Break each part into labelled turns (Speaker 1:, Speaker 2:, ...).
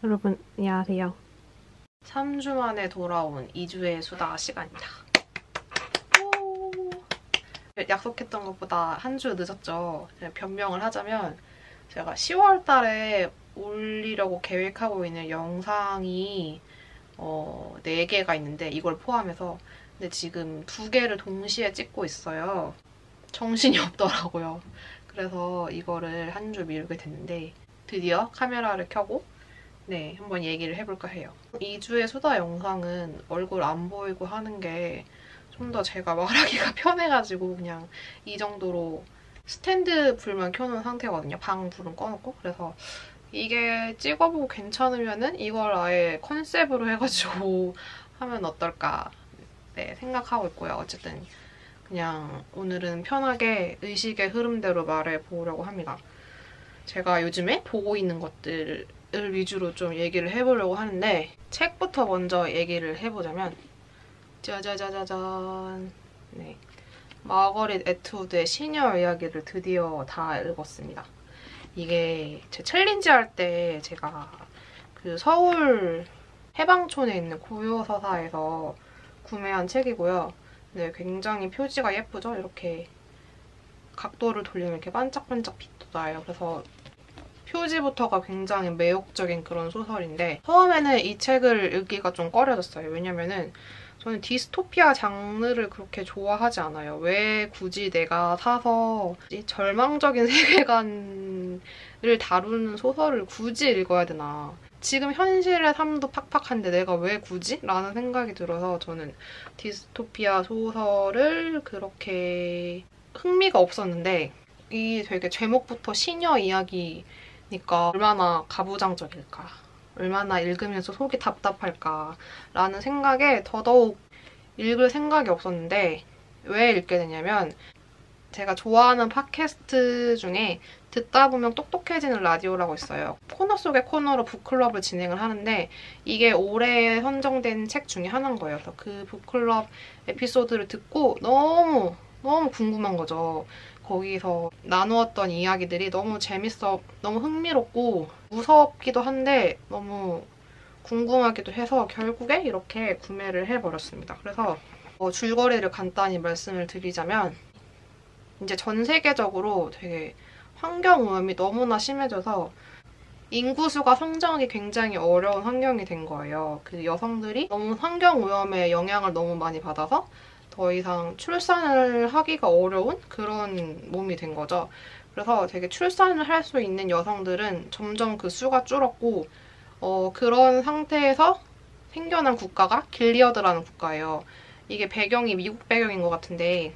Speaker 1: 여러분, 안녕하세요. 3주 만에 돌아온 2주의 수다 시간입니다. 오! 약속했던 것보다 한 주 늦었죠. 변명을 하자면 제가 10월 달에 올리려고 계획하고 있는 영상이 4개가 있는데 이걸 포함해서 근데 지금 2개를 동시에 찍고 있어요. 정신이 없더라고요. 그래서 이거를 한 주 미루게 됐는데 드디어 카메라를 켜고 네, 한번 얘기를 해볼까 해요. 2주의 수다 영상은 얼굴 안 보이고 하는 게 좀 더 제가 말하기가 편해가지고 그냥 이 정도로 스탠드 불만 켜놓은 상태거든요. 방 불은 꺼놓고. 그래서 이게 찍어보고 괜찮으면은 이걸 아예 컨셉으로 해가지고 하면 어떨까 네, 생각하고 있고요. 어쨌든 그냥 오늘은 편하게 의식의 흐름대로 말해보려고 합니다. 제가 요즘에 보고 있는 것들을 위주로 좀 얘기를 해보려고 하는데 책부터 먼저 얘기를 해보자면 짜자자자잔 네, 마거릿 애트우드의 시녀 이야기를 드디어 다 읽었습니다. 이게 제 챌린지 할 때 제가 그 서울 해방촌에 있는 고요서사에서 구매한 책이고요. 네, 굉장히 표지가 예쁘죠? 이렇게 각도를 돌리면 이렇게 반짝반짝 빛도 나요. 그래서 표지부터가 굉장히 매혹적인 그런 소설인데 처음에는 이 책을 읽기가 좀 꺼려졌어요. 왜냐면은 저는 디스토피아 장르를 그렇게 좋아하지 않아요. 왜 굳이 내가 사서 이 절망적인 세계관을 다루는 소설을 굳이 읽어야 되나. 지금 현실의 삶도 팍팍한데 내가 왜 굳이? 라는 생각이 들어서 저는 디스토피아 소설을 그렇게 흥미가 없었는데 이 되게 제목부터 시녀 이야기니까 얼마나 가부장적일까. 얼마나 읽으면서 속이 답답할까라는 생각에 더더욱 읽을 생각이 없었는데 왜 읽게 되냐면 제가 좋아하는 팟캐스트 중에 듣다 보면 똑똑해지는 라디오라고 있어요. 코너 속의 코너로 북클럽을 진행을 하는데 이게 올해 선정된 책 중에 하나인 거예요. 그래서 그 북클럽 에피소드를 듣고 너무 궁금한 거죠. 거기서 나누었던 이야기들이 너무 재밌어, 너무 흥미롭고 무섭기도 한데 너무 궁금하기도 해서 결국에 이렇게 구매를 해버렸습니다. 그래서 줄거리를 간단히 말씀을 드리자면 이제 전 세계적으로 되게 환경오염이 너무나 심해져서 인구수가 성장하기 굉장히 어려운 환경이 된 거예요. 그 여성들이 너무 환경오염의 영향을 너무 많이 받아서 더 이상 출산을 하기가 어려운 그런 몸이 된 거죠. 그래서 되게 출산을 할 수 있는 여성들은 점점 그 수가 줄었고 그런 상태에서 생겨난 국가가 길리어드라는 국가예요. 이게 배경이 미국 배경인 것 같은데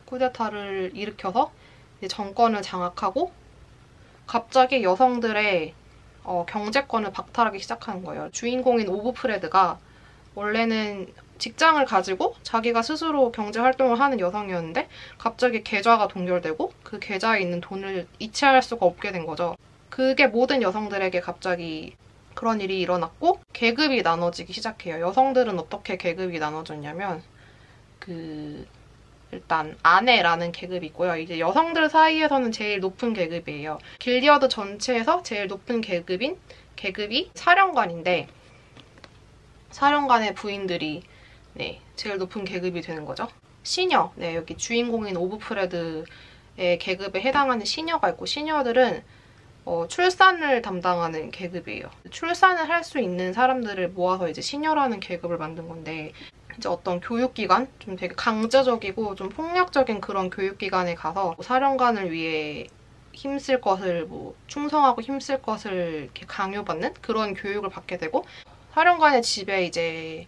Speaker 1: 쿠데타를 일으켜서 이제 정권을 장악하고 갑자기 여성들의 경제권을 박탈하기 시작하는 거예요. 주인공인 오브 프레드가 원래는 직장을 가지고 자기가 스스로 경제활동을 하는 여성이었는데 갑자기 계좌가 동결되고 그 계좌에 있는 돈을 이체할 수가 없게 된 거죠. 그게 모든 여성들에게 갑자기 그런 일이 일어났고 계급이 나눠지기 시작해요. 여성들은 어떻게 계급이 나눠졌냐면 일단 아내라는 계급이 있고요. 이제 여성들 사이에서는 제일 높은 계급이에요. 길리어드 전체에서 제일 높은 계급이 사령관인데 사령관의 부인들이 네, 제일 높은 계급이 되는 거죠. 시녀, 네, 여기 주인공인 오브 프레드의 계급에 해당하는 시녀가 있고 시녀들은 출산을 담당하는 계급이에요. 출산을 할 수 있는 사람들을 모아서 이제 시녀라는 계급을 만든 건데 이제 어떤 교육기관, 좀 되게 강제적이고 좀 폭력적인 그런 교육기관에 가서 사령관을 위해 힘쓸 것을 충성하고 힘쓸 것을 이렇게 강요받는 그런 교육을 받게 되고 사령관의 집에 이제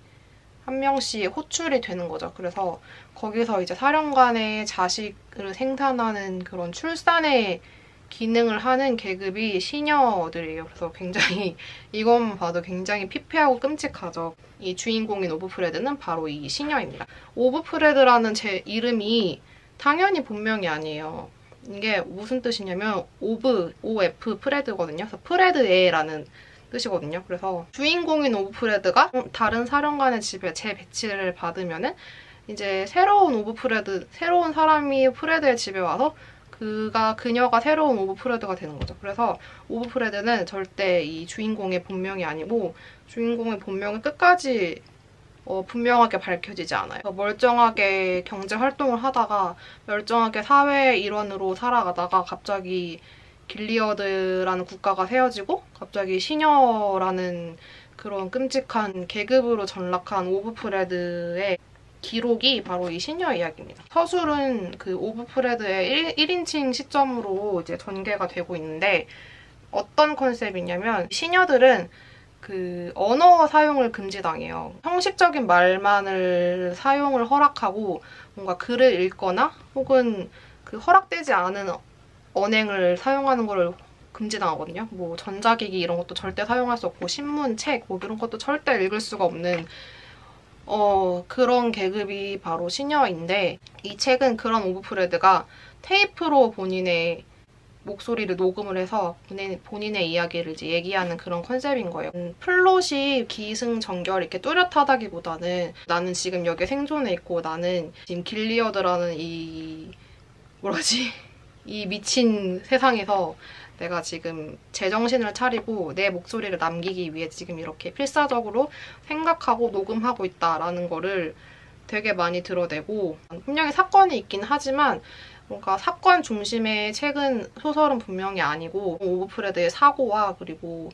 Speaker 1: 한 명씩 호출이 되는 거죠. 그래서 거기서 이제 사령관의 자식을 생산하는 그런 출산의 기능을 하는 계급이 시녀들이에요. 그래서 굉장히 이것만 봐도 굉장히 피폐하고 끔찍하죠. 이 주인공인 오브 프레드는 바로 이 시녀입니다. 오브 프레드라는 제 이름이 당연히 본명이 아니에요. 이게 무슨 뜻이냐면 OF 프레드거든요. 그래서 프레드에라는 뜻이거든요. 그래서 주인공인 오브 프레드가 다른 사령관의 집에 재배치를 받으면은 이제 새로운 사람이 프레드의 집에 와서 그녀가 새로운 오브프레드가 되는 거죠. 그래서 오브프레드는 절대 이 주인공의 본명이 아니고 주인공의 본명이 끝까지 분명하게 밝혀지지 않아요. 멀쩡하게 경제 활동을 하다가 멀쩡하게 사회 일원으로 살아가다가 갑자기 길리어드라는 국가가 세워지고 갑자기 시녀라는 그런 끔찍한 계급으로 전락한 오브프레드의 기록이 바로 이 시녀 이야기입니다. 서술은 그 오브프레드의 1인칭 시점으로 이제 전개가 되고 있는데 어떤 컨셉이냐면 시녀들은 그 언어 사용을 금지당해요. 형식적인 말만을 사용을 허락하고 뭔가 글을 읽거나 혹은 그 허락되지 않은 언행을 사용하는 거를 금지당하거든요. 뭐 전자기기 이런 것도 절대 사용할 수 없고 신문, 책 뭐 이런 것도 절대 읽을 수가 없는 그런 계급이 바로 시녀인데 이 책은 그런 오브프레드가 테이프로 본인의 목소리를 녹음을 해서 본인의 이야기를 이제 얘기하는 그런 컨셉인 거예요. 플롯이 기승전결 이렇게 뚜렷하다기보다는 나는 지금 여기에 생존해 있고 나는 지금 길리어드라는 이 미친 세상에서 내가 지금 제정신을 차리고 내 목소리를 남기기 위해 지금 이렇게 필사적으로 생각하고 녹음하고 있다라는 거를 되게 많이 드러내고 분명히 사건이 있긴 하지만 뭔가 사건 중심의 소설은 분명히 아니고 오브프레드의 사고와 그리고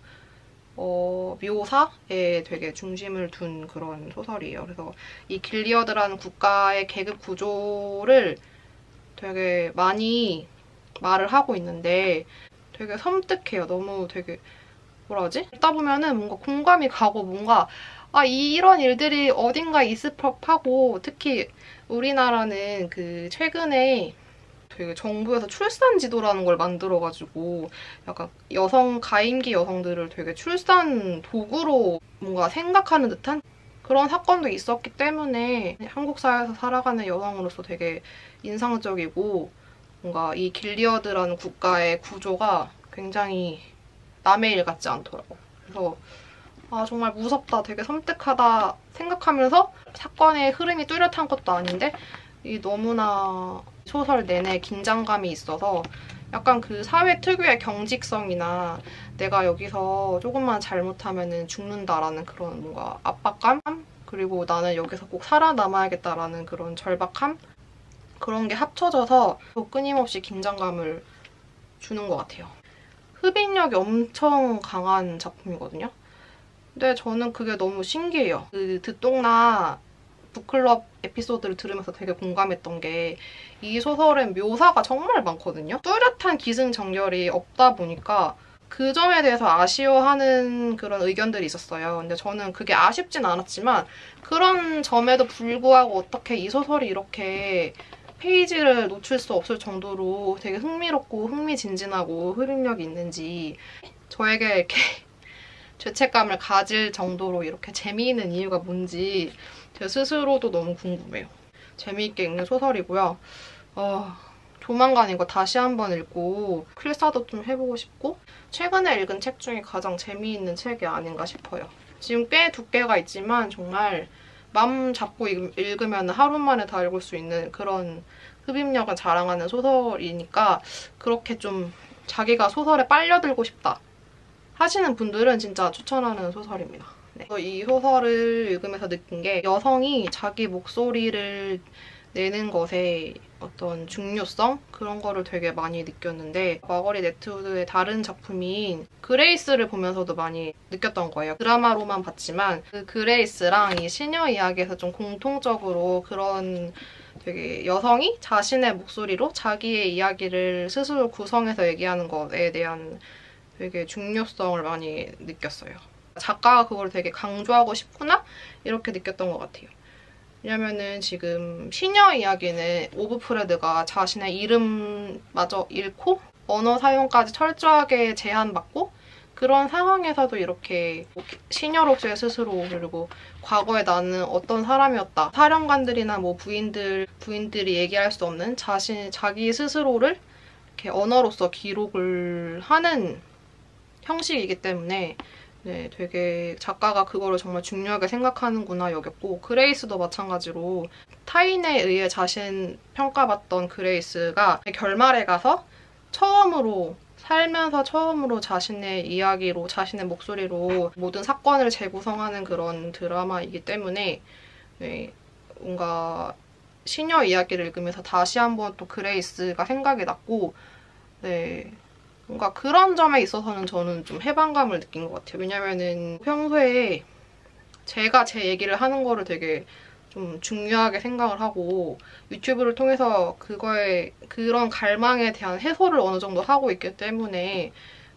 Speaker 1: 묘사에 되게 중심을 둔 그런 소설이에요. 그래서 이 길리어드라는 국가의 계급 구조를 되게 많이 말을 하고 있는데 되게 섬뜩해요. 너무 되게 읽다 보면은 뭔가 공감이 가고 뭔가 이런 일들이 어딘가에 있을 법하고 특히 우리나라는 그 최근에 되게 정부에서 출산 지도라는 걸 만들어가지고 약간 가임기 여성들을 되게 출산 도구로 뭔가 생각하는 듯한 그런 사건도 있었기 때문에 한국 사회에서 살아가는 여성으로서 되게 인상적이고 뭔가 이 길리어드라는 국가의 구조가 굉장히 남의 일 같지 않더라고. 그래서 정말 무섭다, 되게 섬뜩하다 생각하면서 사건의 흐름이 뚜렷한 것도 아닌데 너무나 소설 내내 긴장감이 있어서 약간 그 사회 특유의 경직성이나 내가 여기서 조금만 잘못하면 죽는다라는 그런 뭔가 압박감? 그리고 나는 여기서 꼭 살아남아야겠다라는 그런 절박함? 그런 게 합쳐져서 끊임없이 긴장감을 주는 것 같아요. 흡입력이 엄청 강한 작품이거든요. 근데 저는 그게 너무 신기해요. 그 듣동나 북클럽 에피소드를 들으면서 되게 공감했던 게 이 소설엔 묘사가 정말 많거든요. 뚜렷한 기승전결이 없다 보니까 그 점에 대해서 아쉬워하는 그런 의견들이 있었어요. 근데 저는 그게 아쉽진 않았지만 그런 점에도 불구하고 어떻게 이 소설이 이렇게 페이지를 놓칠 수 없을 정도로 되게 흥미롭고 흥미진진하고 흡입력이 있는지 저에게 이렇게 죄책감을 가질 정도로 이렇게 재미있는 이유가 뭔지 제 스스로도 너무 궁금해요. 재미있게 읽는 소설이고요. 조만간 이거 다시 한번 읽고 필사도 좀 해보고 싶고 최근에 읽은 책 중에 가장 재미있는 책이 아닌가 싶어요. 지금 꽤 두께가 있지만 정말 맘 잡고 읽으면 하루 만에 다 읽을 수 있는 그런 흡입력을 자랑하는 소설이니까 그렇게 좀 자기가 소설에 빨려들고 싶다 하시는 분들은 진짜 추천하는 소설입니다. 네. 이 소설을 읽으면서 느낀 게 여성이 자기 목소리를 내는 것에 어떤 중요성? 그런 거를 되게 많이 느꼈는데 마거릿 애트우드의 다른 작품인 그레이스를 보면서도 많이 느꼈던 거예요. 드라마로만 봤지만 그 그레이스랑 이 시녀 이야기에서 좀 공통적으로 그런 되게 여성이 자신의 목소리로 자기의 이야기를 스스로 구성해서 얘기하는 것에 대한 되게 중요성을 많이 느꼈어요. 작가가 그걸 되게 강조하고 싶구나? 이렇게 느꼈던 것 같아요. 왜냐면은 지금 시녀 이야기는 오브프레드가 자신의 이름마저 잃고 언어 사용까지 철저하게 제한받고 그런 상황에서도 이렇게 시녀로서의 스스로 그리고 과거에 나는 어떤 사람이었다. 사령관들이나 뭐 부인들이 얘기할 수 없는 자기 스스로를 이렇게 언어로서 기록을 하는 형식이기 때문에 네, 되게 작가가 그거를 정말 중요하게 생각하는구나 여겼고, 그레이스도 마찬가지로 타인에 의해 자신 평가받던 그레이스가 결말에 가서 살면서 처음으로 자신의 이야기로, 자신의 목소리로 모든 사건을 재구성하는 그런 드라마이기 때문에, 네, 뭔가 시녀 이야기를 읽으면서 다시 한번 또 그레이스가 생각이 났고, 네, 뭔가 그런 점에 있어서는 저는 좀 해방감을 느낀 것 같아요. 왜냐면은 평소에 제가 제 얘기를 하는 거를 되게 좀 중요하게 생각을 하고 유튜브를 통해서 그런 갈망에 대한 해소를 어느 정도 하고 있기 때문에,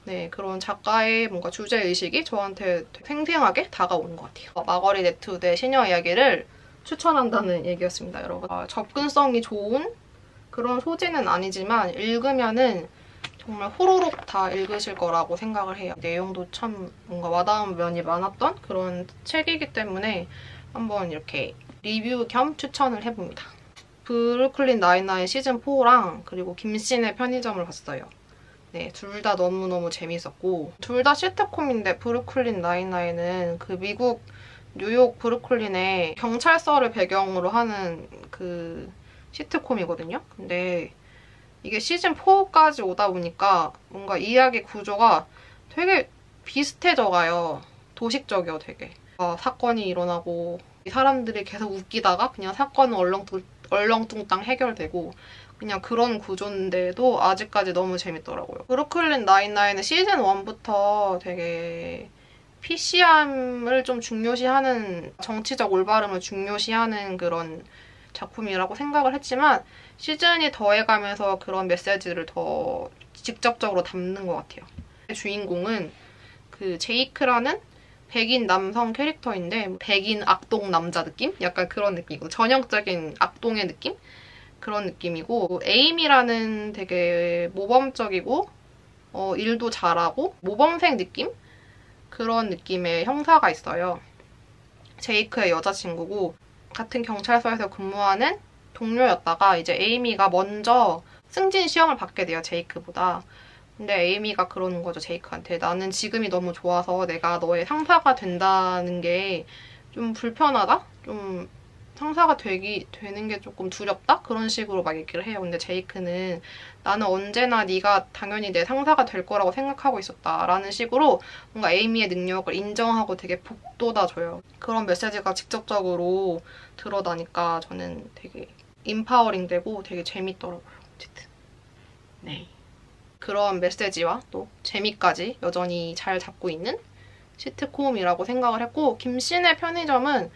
Speaker 1: 네, 그런 작가의 뭔가 주제의식이 저한테 생생하게 다가오는 것 같아요. 마거릿 애트우드의 시녀 이야기를 추천한다는 얘기였습니다, 여러분. 접근성이 좋은 그런 소재는 아니지만 읽으면은 정말 호로록 다 읽으실 거라고 생각을 해요. 내용도 참 뭔가 와닿은 면이 많았던 그런 책이기 때문에 한번 이렇게 리뷰 겸 추천을 해봅니다. 브루클린 나인나인 시즌4랑 그리고 김씨네 편의점을 봤어요. 네, 둘 다 너무너무 재밌었고, 둘 다 시트콤인데 브루클린 나인나인은 그 미국 뉴욕 브루클린의 경찰서를 배경으로 하는 그 시트콤이거든요. 근데 이게 시즌4까지 오다 보니까 뭔가 이야기 구조가 되게 비슷해져 가요. 도식적이요, 되게. 사건이 일어나고 사람들이 계속 웃기다가 그냥 사건은 얼렁뚱땅 해결되고 그냥 그런 구조인데도 아직까지 너무 재밌더라고요. 브루클린 나인나인은 시즌1부터 되게 PC함을 좀 중요시하는, 정치적 올바름을 중요시하는 그런 작품이라고 생각을 했지만 시즌이 더해가면서 그런 메시지를 더 직접적으로 담는 것 같아요. 주인공은 그 제이크라는 백인 남성 캐릭터인데 백인 악동 남자 느낌? 약간 그런 느낌이고, 전형적인 악동의 느낌? 그런 느낌이고, 에이미라는 되게 모범적이고 일도 잘하고 모범생 느낌? 그런 느낌의 형사가 있어요. 제이크의 여자친구고 같은 경찰서에서 근무하는 동료였다가 이제 에이미가 먼저 승진 시험을 받게 돼요, 제이크보다. 근데 에이미가 그러는 거죠, 제이크한테. 나는 지금이 너무 좋아서 내가 너의 상사가 된다는 게 좀 불편하다? 좀 상사가 되는 게 조금 두렵다? 그런 식으로 막 얘기를 해요. 근데 제이크는 나는 언제나 네가 당연히 내 상사가 될 거라고 생각하고 있었다 라는 식으로 뭔가 에이미의 능력을 인정하고 되게 북돋아줘요. 그런 메시지가 직접적으로 드러나니까 저는 되게 인파워링 되고 되게 재밌더라고요. 어쨌든. 네. 그런 메시지와 또 재미까지 여전히 잘 잡고 있는 시트콤이라고 생각을 했고, 김씨네 편의점은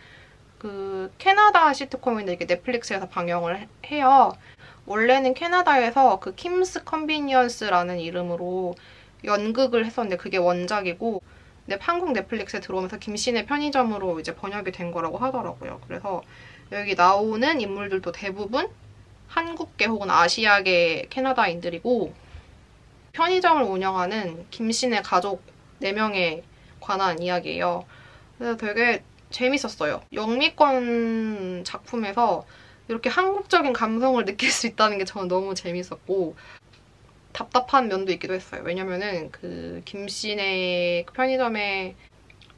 Speaker 1: 그 캐나다 시트콤인데 이게 넷플릭스에서 방영을 해요. 원래는 캐나다에서 그 킴스 컨비니언스라는 이름으로 연극을 했었는데 그게 원작이고, 근데 한국 넷플릭스에 들어오면서 김씨네 편의점으로 이제 번역이 된 거라고 하더라고요. 그래서 여기 나오는 인물들도 대부분 한국계 혹은 아시아계 캐나다인들이고, 편의점을 운영하는 김씨네 가족 4명에 관한 이야기예요. 그래서 되게 재밌었어요. 영미권 작품에서 이렇게 한국적인 감성을 느낄 수 있다는 게 저는 너무 재밌었고 답답한 면도 있기도 했어요. 왜냐면은 그 김씨네 편의점의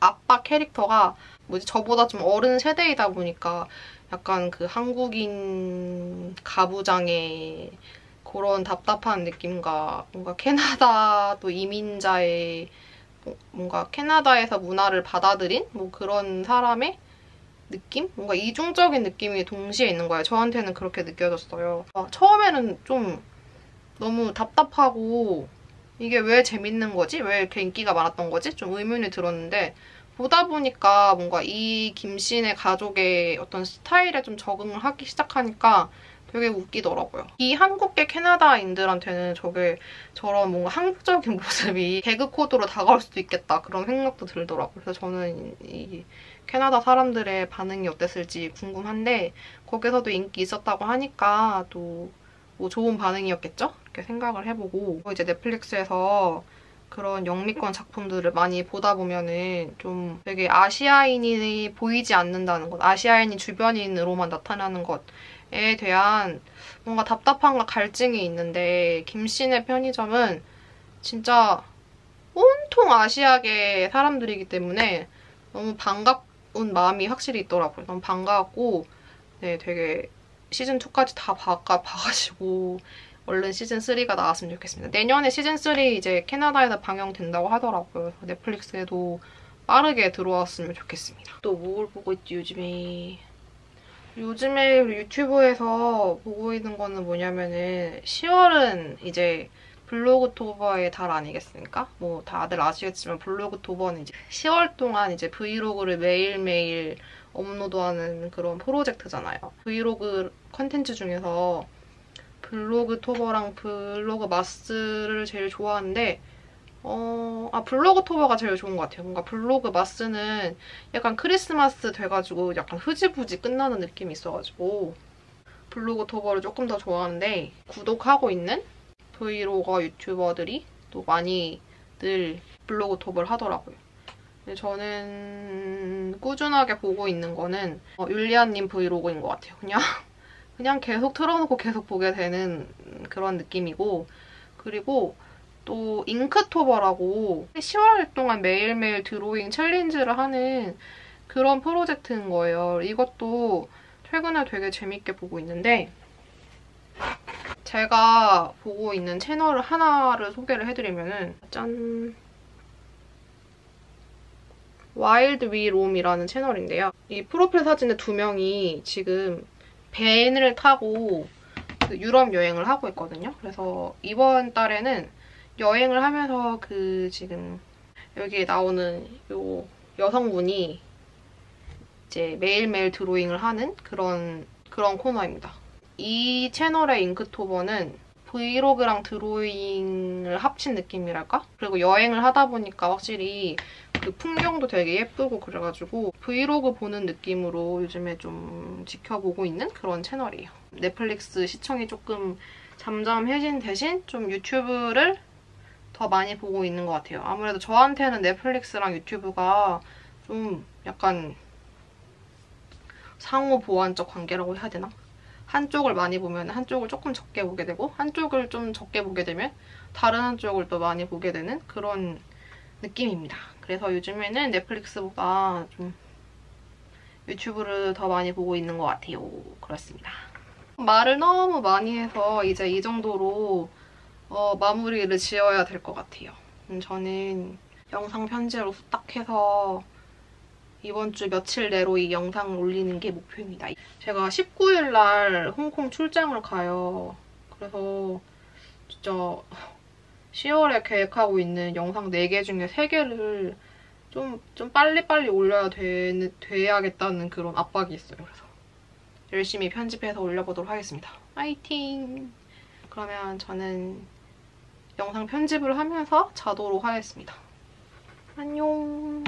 Speaker 1: 아빠 캐릭터가 저보다 좀 어른 세대이다 보니까 약간 그 한국인 가부장의 그런 답답한 느낌과 뭔가 캐나다도 이민자의 뭔가 캐나다에서 문화를 받아들인 뭐 그런 사람의 느낌? 뭔가 이중적인 느낌이 동시에 있는 거예요. 저한테는 그렇게 느껴졌어요. 처음에는 좀 너무 답답하고 이게 왜 재밌는 거지? 왜 이렇게 인기가 많았던 거지? 좀 의문이 들었는데 보다 보니까 뭔가 이 김씨네 가족의 어떤 스타일에 좀 적응을 하기 시작하니까 되게 웃기더라고요. 이 한국계 캐나다인들한테는 저런 뭔가 한국적인 모습이 개그 코드로 다가올 수도 있겠다 그런 생각도 들더라고요. 그래서 저는 이 캐나다 사람들의 반응이 어땠을지 궁금한데 거기서도 인기 있었다고 하니까 또 뭐 좋은 반응이었겠죠? 이렇게 생각을 해보고 이제 넷플릭스에서 그런 영미권 작품들을 많이 보다 보면은 좀 되게 아시아인이 보이지 않는다는 것, 아시아인이 주변인으로만 나타나는 것에 대한 뭔가 답답함과 갈증이 있는데 김씨네 편의점은 진짜 온통 아시아계 사람들이기 때문에 너무 반가운 마음이 확실히 있더라고요. 너무 반가웠고 네, 되게 시즌2까지 다 봐가지고 얼른 시즌3가 나왔으면 좋겠습니다. 내년에 시즌3 이제 캐나다에서 방영된다고 하더라고요. 넷플릭스에도 빠르게 들어왔으면 좋겠습니다. 또 뭘 보고 있지 요즘에? 요즘에 유튜브에서 보고 있는 거는 뭐냐면은 10월은 이제 블로그토버의 달 아니겠습니까? 뭐 다들 아시겠지만 블로그토버는 이제 10월 동안 이제 브이로그를 매일매일 업로드하는 그런 프로젝트잖아요. 브이로그 컨텐츠 중에서 블로그토버랑 블로그마스를 제일 좋아하는데 블로그토버가 제일 좋은 것 같아요. 뭔가 블로그마스는 약간 크리스마스 돼가지고 약간 흐지부지 끝나는 느낌이 있어가지고 블로그토버를 조금 더 좋아하는데 구독하고 있는 브이로거 유튜버들이 또 많이 늘 블로그토버를 하더라고요. 근데 저는 꾸준하게 보고 있는 거는 율리아님 브이로그인 것 같아요. 그냥 계속 틀어놓고 계속 보게 되는 그런 느낌이고, 그리고 또 잉크토버라고 10월 동안 매일매일 드로잉 챌린지를 하는 그런 프로젝트인 거예요. 이것도 최근에 되게 재밌게 보고 있는데 제가 보고 있는 채널 하나를 소개를 해드리면은 짠! 와일드 위 롬이라는 채널인데요. 이 프로필 사진의 두 명이 지금 밴을 타고 그 유럽 여행을 하고 있거든요. 그래서 이번 달에는 여행을 하면서 그 지금 여기에 나오는 요 여성분이 이제 매일매일 드로잉을 하는 그런 코너입니다. 이 채널의 잉크토버는 브이로그랑 드로잉을 합친 느낌이랄까? 그리고 여행을 하다 보니까 확실히 그 풍경도 되게 예쁘고 그래가지고 브이로그 보는 느낌으로 요즘에 좀 지켜보고 있는 그런 채널이에요. 넷플릭스 시청이 조금 잠잠해진 대신 좀 유튜브를 더 많이 보고 있는 것 같아요. 아무래도 저한테는 넷플릭스랑 유튜브가 좀 약간 상호 보완적 관계라고 해야 되나? 한쪽을 많이 보면 한쪽을 조금 적게 보게 되고 한쪽을 좀 적게 보게 되면 다른 한쪽을 또 많이 보게 되는 그런 느낌입니다. 그래서 요즘에는 넷플릭스보다 좀 유튜브를 더 많이 보고 있는 것 같아요. 그렇습니다. 말을 너무 많이 해서 이제 이 정도로 마무리를 지어야 될 것 같아요. 저는 영상 편집을 후딱 해서 이번 주 며칠 내로 이 영상을 올리는 게 목표입니다. 제가 19일 날 홍콩 출장을 가요. 그래서 진짜 10월에 계획하고 있는 영상 4개 중에 3개를 좀 빨리빨리 올려야 돼야겠다는 그런 압박이 있어요. 그래서 열심히 편집해서 올려보도록 하겠습니다. 화이팅! 그러면 저는 영상 편집을 하면서 자도록 하겠습니다. 안녕!